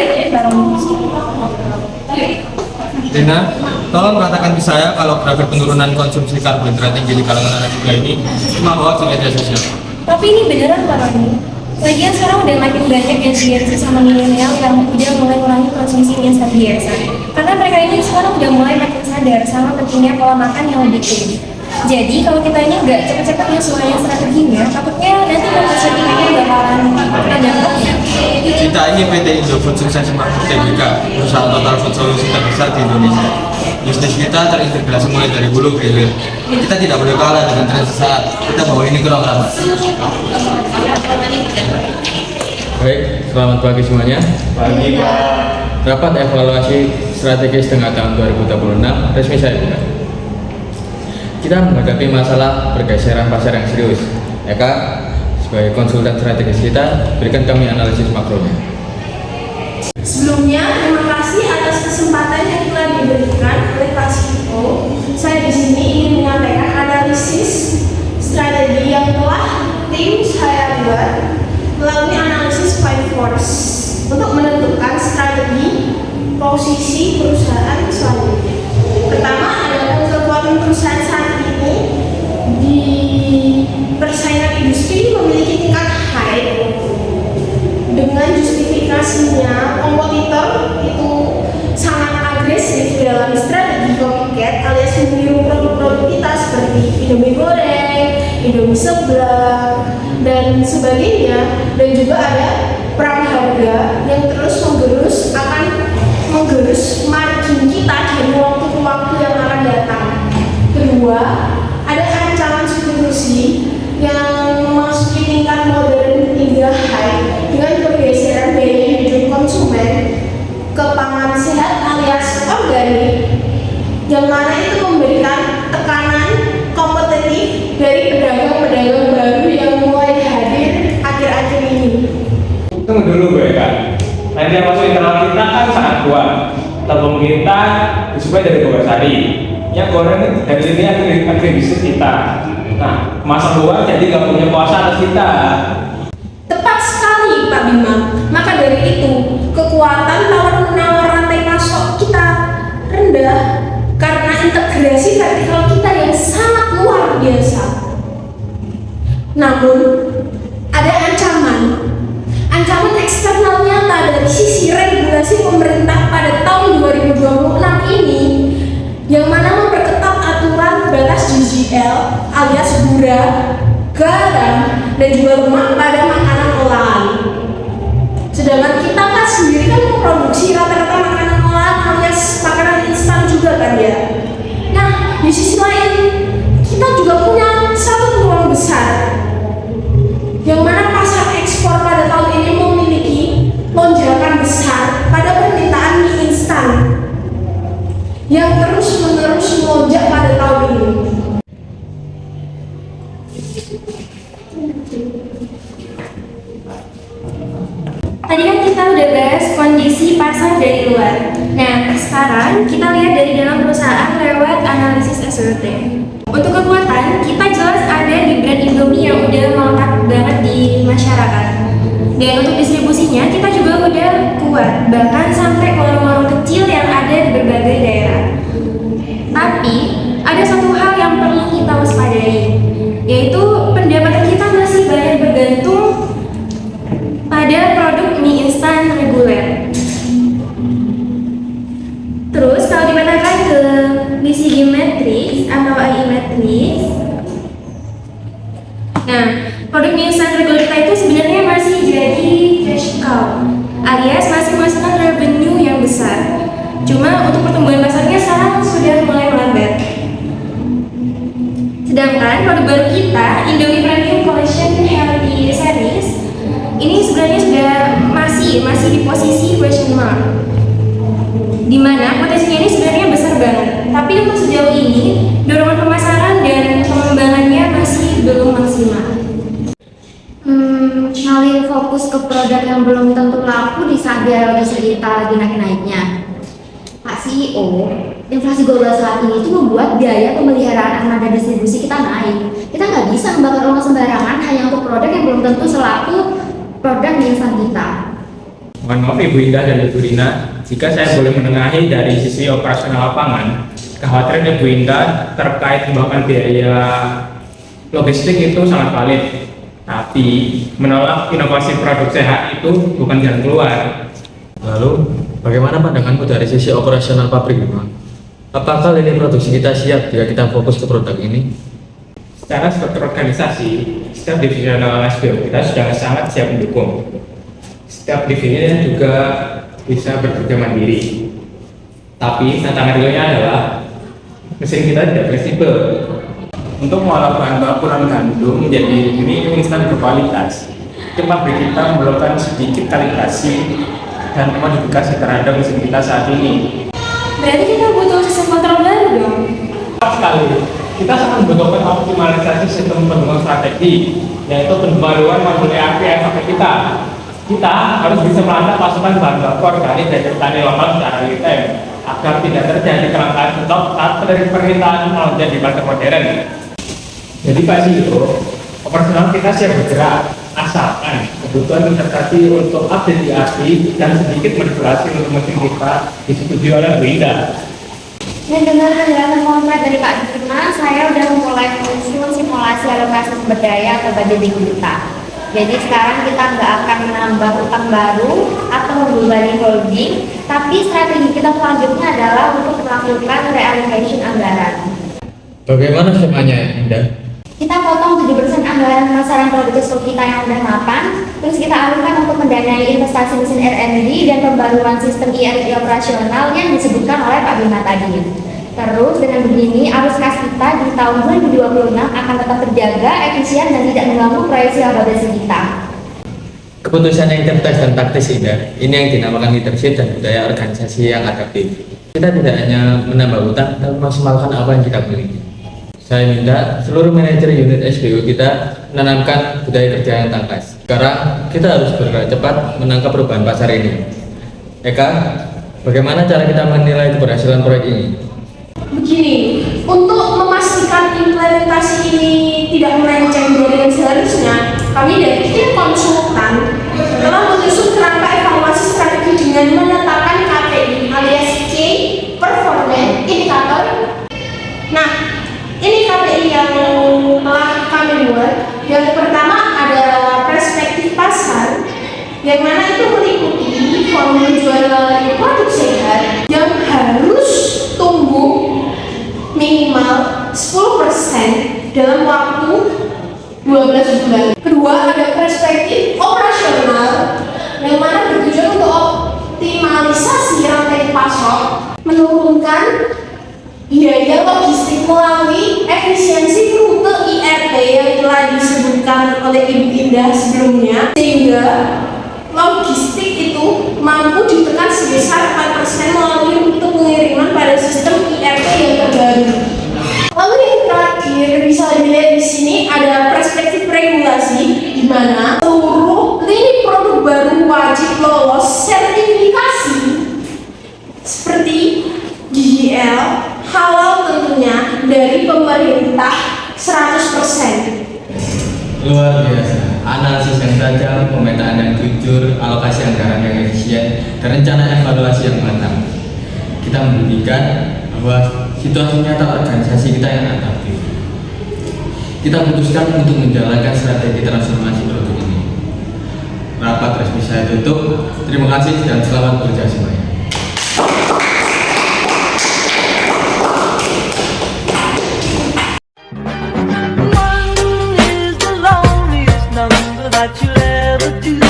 lihat ya barang. Dina, tolong katakan ke saya kalau grafik penurunan konsumsi karbohidrat tinggi di kalangan anak muda ini cuma hoax di media sosial. Tapi ini beneran Pak Roni. Lagian sekarang udah makin banyak Gen Z sama milenial yang udah mulai mengurangi konsumsi mie instan biasa. Karena mereka ini sekarang udah mulai makin sadar sama pentingnya pola makan yang lebih clean. Jadi kalau kita ini nggak cepet-cepet nyesuaiin strateginya, takutnya nanti konsumsi ini bakalan kena dampaknya. Kita ini PT Indofood Sukses Makmur Tbk, perusahaan total food solution terbesar di Indonesia. Bisnis kita terintegrasi mulai dari hulu ke hilir. Kita tidak boleh kalah dengan tren sesaat. Kita bawa ini ke ruang rapat. Baik, selamat pagi semuanya. Pagi, Pak. Rapat evaluasi strategis tengah tahun 2026 resmi saya buka. Kita menghadapi masalah pergeseran pasar yang serius. Eka, sebagai konsultan strategis kita, berikan kami analisis makronya. Sebelumnya, terima kasih atas kesempatan yang telah diberikan oleh Pak CEO. Saya di sini ingin menyampaikan analisis strategi yang telah tim saya buat melalui analisis 5 force untuk menentukan strategi posisi perusahaan selanjutnya. Pertama adalah kekuatan perusahaan saat ini di persaingan industri memiliki tingkat high. Dengan justifikasinya, kompetitor itu sangat agresif dalam strategi copycat alias meniru produk-produk kita seperti Indomie goreng, Indomie seblak, dan sebagainya. Dan juga ada perang harga yang terus akan menggerus margin kita dari waktu ke waktu yang akan datang. Kedua, ada ancaman substitusi yang memasuki tingkat modern hingga high dengan pergeseran biaya hidup konsumen ke pangan sehat alias organik, yang mana itu memberikan tekanan kompetitif dari pedagang-pedagang baru yang mulai hadir akhir-akhir ini. Tunggu dulu, Bu Eka. Nanti masuk internal kita kan sangat kuat. Tepung kita disuplai dari Bawasari. Yang goreng dari ini agribisnis kita. Nah, masa luar jadi nggak punya kuasa atas kita. Tepat sekali Pak Bima. Maka dari itu, kekuatan tawar-menawar rantai pasok kita rendah karena integrasi vertikal kita yang sangat luar biasa. Namun, ada ancaman eksternal nyata dari sisi regulasi pemerintah pada tahun 2026 ini, yang mana memperketat aturan batas GGL alias gula, garam, dan juga lemak pada makanan olahan. Sedangkan kita kan sendiri kan memproduksi rata-rata makanan olahan alias makanan instan juga kan ya. Nah, di sisi lain kita juga punya satu peluang besar, yang mana pasar ekspor pada tahun ini memiliki lonjakan besar pada permintaan mie instan yang terus-menerus melonjak pada tahun ini. Tadi kan kita udah bahas kondisi pasar dari luar. Nah, sekarang kita lihat dari dalam perusahaan lewat analisis SWOT. Untuk kekuatan, kita jelas ada di brand Indomie yang udah melekat banget di masyarakat. Dan untuk distribusinya, kita juga udah kuat, bahkan sampai ke warung-warung kecil yang ada di berbagai daerah. Tapi, ada satu hal yang perlu kita waspadai, yaitu pendapatan kita masih banyak bergantung pada produk mie instan reguler. Terus kalau dipetakan ke BCG matrix atau AI matrix, nah produk mie instan reguler kita itu sebenarnya masih jadi cash cow, alias masih menghasilkan revenue yang besar. Cuma untuk pertumbuhan pasarnya sekarang sudah mulai melambat. Sedangkan produk baru kita, Indomie Premium Collection Healthy Series, ini sebenarnya sudah masih di posisi question mark, dimana potensinya ini sebenarnya besar banget. Tapi untuk sejauh ini dorongan pemasaran dan pengembangannya masih belum maksimal. Ngalihin fokus ke produk yang belum tentu laku di saat biaya logistik kita lagi naik-naiknya. Pak CEO, inflasi global saat ini itu membuat biaya pemeliharaan armada distribusi kita naik. Kita nggak bisa membakar uang sembarangan hanya untuk produk yang belum tentu selaku produk mie instan kita. Mohon maaf Ibu Indah dan Ibu Rina, jika saya boleh menengahi dari sisi operasional lapangan, kekhawatiran Ibu Indah terkait tunggakan biaya logistik itu sangat valid. Tapi menolak inovasi produk sehat itu bukan jalan keluar. Lalu, bagaimana pandanganmu dari sisi operasional pabrik, Bang? Apakah lini produksi kita siap jika kita fokus ke produk ini? Secara struktur organisasi, setiap divisional SBO kita sudah sangat siap mendukung. Setiap divisinya juga bisa bekerja mandiri. Tapi tantangan realnya adalah mesin kita tidak fleksibel. Untuk mengolah bahan baku dan gandum menjadi mie instan berkualitas, pabrik kita memerlukan sedikit kalibrasi dan modifikasi terhadap mesin kita saat ini. Berarti kita butuh sistem kontrol baru dong. Tepat sekali. Kita sangat membutuhkan optimalisasi sistem pendukung strategi, yaitu pembaruan modul ERP SAP kita. Kita harus bisa melacak pasokan bahan baku organik dari petani lokal secara real time, agar tidak terjadi kelangkaan stok saat permintaan melonjak di pasar modern. Jadi Pak CEO, operasional kita siap bergerak, asalkan kebutuhan investasi untuk update ERP dan sedikit modifikasi untuk mesin kita disetujui oleh Bu Indah. Dan dengan penjelasan konkret dari Pak Dirma, saya udah memulai menyusun simulasi alokasi sumber daya atau budgeting kita. Jadi sekarang kita nggak akan menambah utang baru atau membebani holding, tapi strategi kita selanjutnya adalah untuk melakukan reallocation anggaran. Bagaimana skemanya, Indah? Kita potong 7% anggaran pemasaran produk stok kita yang udah mapan, terus kita alihkan untuk mendanai investasi mesin R&D dan pembaruan sistem ERP operasional yang disebutkan oleh Pak Bima tadi. Terus dengan begini, arus kas kita di tahun 2026 akan tetap terjaga, efisien dan tidak mengganggu proyeksi laba bersih kita. Keputusan yang cerdas dan taktis, Indah. Ini yang dinamakan leadership dan budaya organisasi yang adaptif. Kita tidak hanya menambah utang, tapi memaksimalkan apa yang kita miliki. Saya minta seluruh manajer unit SBU kita menanamkan budaya kerja yang tangkas. Sekarang kita harus bergerak cepat menangkap perubahan pasar ini. Eka, bagaimana cara kita menilai keberhasilan proyek ini? Begini, untuk memastikan implementasi ini tidak melenceng dari yang seharusnya, kami dari tim konsultan telah menyusun kerangka evaluasi strategi dengan menetapkan KPI alias Key Performance Indicator. Nah, ini KPI yang telah kami buat. Yang pertama ada perspektif pasar, yang mana itu meliputi volume jualan produk sehat yang harus tumbuh minimal 10% dalam waktu 12 bulan. Kedua, ada perspektif operasional yang mana bertujuan untuk optimalisasi rantai pasok, menurunkan biaya logistik melalui efisiensi rute IRP yang telah disebutkan oleh Ibu Indah sebelumnya, sehingga logistik itu mampu ditekan sebesar 4% melalui rute pengiriman pada sistem IRP yang terbaru. Lalu yang terakhir bisa dilihat di sini ada perspektif regulasi, di mana seluruh lini produk baru wajib lolos sertifikasi seperti GGL, halal tentunya dari pemerintah 100%. Luar biasa, analisis yang tajam, pemetaan yang jujur, alokasi anggaran yang efisien, dan rencana evaluasi yang matang. Kita membuktikan bahwa situasi nyata organisasi kita yang adaptif. Kita putuskan untuk menjalankan strategi transformasi produk ini. Rapat resmi saya tutup. Terima kasih dan selamat bekerja semuanya. One is the loneliest number that you'll ever do.